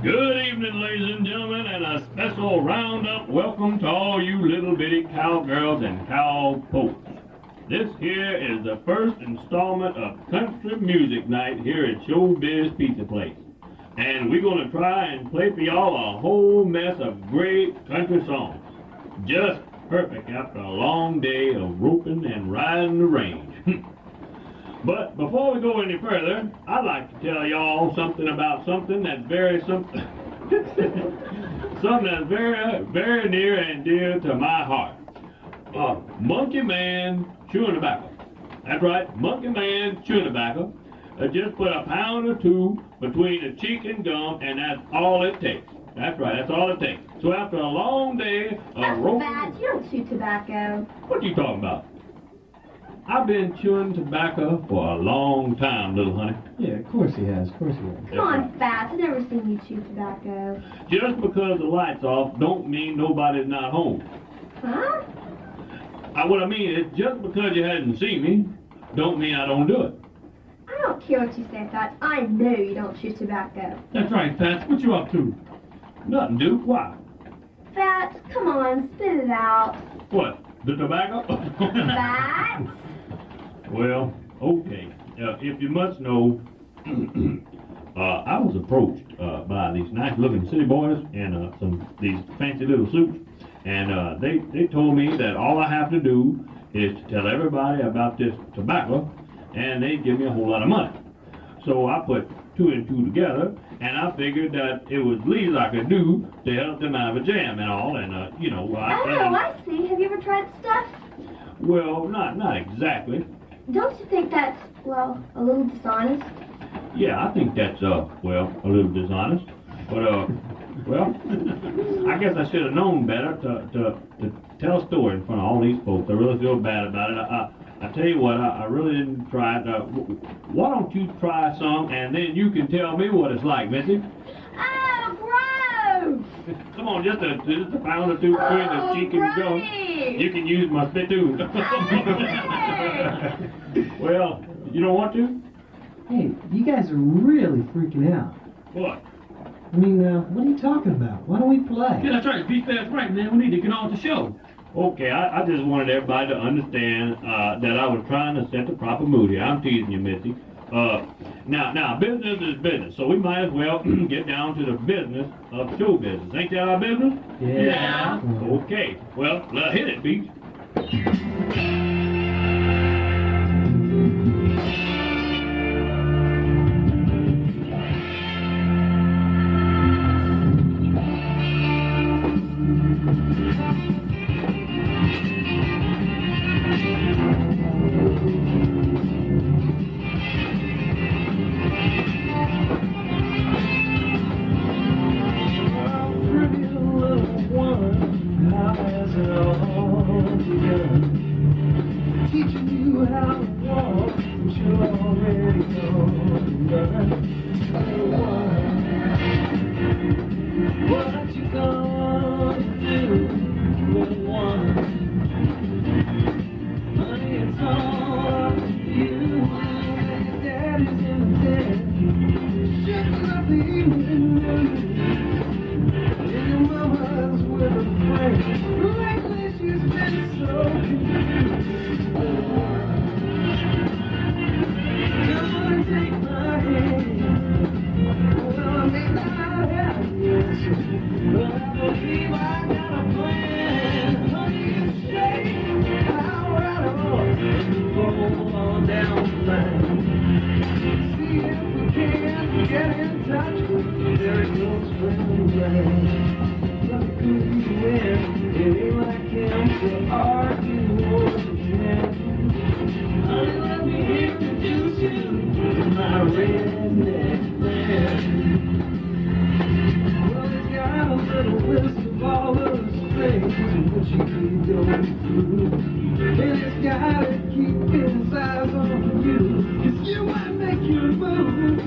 Good evening, ladies and gentlemen, and a special roundup welcome to all you little bitty cowgirls and cowpokes. This here is the first installment of Country Music Night here at Showbiz Pizza Place. And we're going to try and play for y'all a whole mess of great country songs. Just perfect after a long day of roping and riding the range. But before we go any further, I'd like to tell y'all something about something that's something that's very near and dear to my heart. Monkeyman chewing tobacco. That's right, Monkeyman chewing tobacco. Just put a pound or two between the cheek and gum, and that's all it takes. That's right, that's all it takes. So after a long day of roping... That's bad, you don't chew tobacco. What are you talking about? I've been chewing tobacco for a long time, little honey. Yeah, of course he has. Of course he has. Come on, Fats. I've never seen you chew tobacco. Just because the light's off don't mean nobody's not home. Huh? What I mean is, just because you hadn't seen me, don't mean I don't do it. I don't care what you say, Fats. I know you don't chew tobacco. That's right, Fats. What you up to? Nothing, Duke. Why? Fats, come on, spit it out. What? The tobacco? Fats? Well, okay. If you must know, I was approached by these nice-looking city boys in these fancy little suits, and they told me that all I have to do is to tell everybody about this tobacco, and they'd give me a whole lot of money. So I put two and two together, and I figured that it was the least I could do to help them out of a jam and all, and you know. I see. Have you ever tried the stuff? Well, not exactly. Don't you think that's, well, a little dishonest? Yeah, I think that's, well, a little dishonest. But, well, I guess I should have known better to tell a story in front of all these folks. I really feel bad about it. I tell you what, I really didn't try it. Why don't you try some, and then you can tell me what it's like, Missy? Oh, gross! Come on, just a pound or two between the cheek and gum. You can use my spit too. Well, you don't want to? Hey, you guys are really freaking out. What? I mean, what are you talking about? Why don't we play? Yeah, that's right. Beat that's right, man. We need to get on with the show. Okay, I just wanted everybody to understand that I was trying to set the proper mood here. I'm teasing you, Missy. Now, business is business, so we might as well get down to the business of show business. Ain't that our business? Yeah. Okay, well, hit it, Pete. Teaching you how to walk, but you already know. What you gonna do with one? Honey, it's all up to you. Daddy's in the den. Shut up the evening news. And your mama's with a friend. Lately she's been so confused. Come take my hand. Well, I may not have the answer, but I believe I got a plan. Honey, you say I'll ride on, roll on down the line. See if we can get in touch with very close friend of mine. Let me cool you in, it ain't like him to argue or pretend. Honey, let me introduce you to my redneck friend. Well, he's got a little list of all of his things and what you could go through. And he's gotta keep his eyes on you, 'cause you might make your move.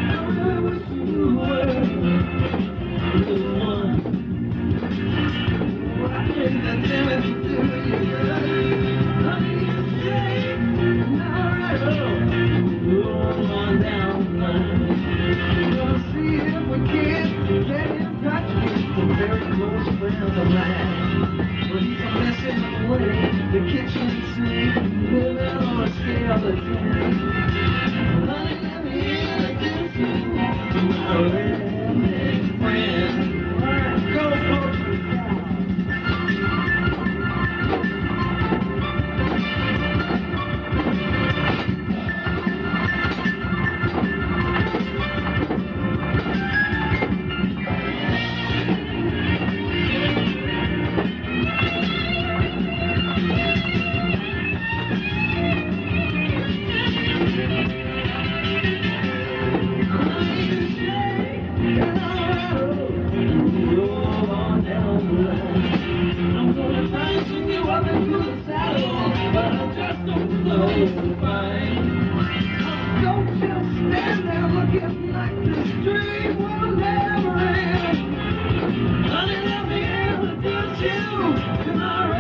I really wish you were the one. Well, I think that damage to do you good. Honey, you say, alright, roll on down the line. skeleton. Honey, let me introduce you to my redneck friend. Go, folks. I'm gonna try to swing you up into the saddle, but I just don't know if I don't just stand there looking like this dream will never end. Honey, let me introduce you to my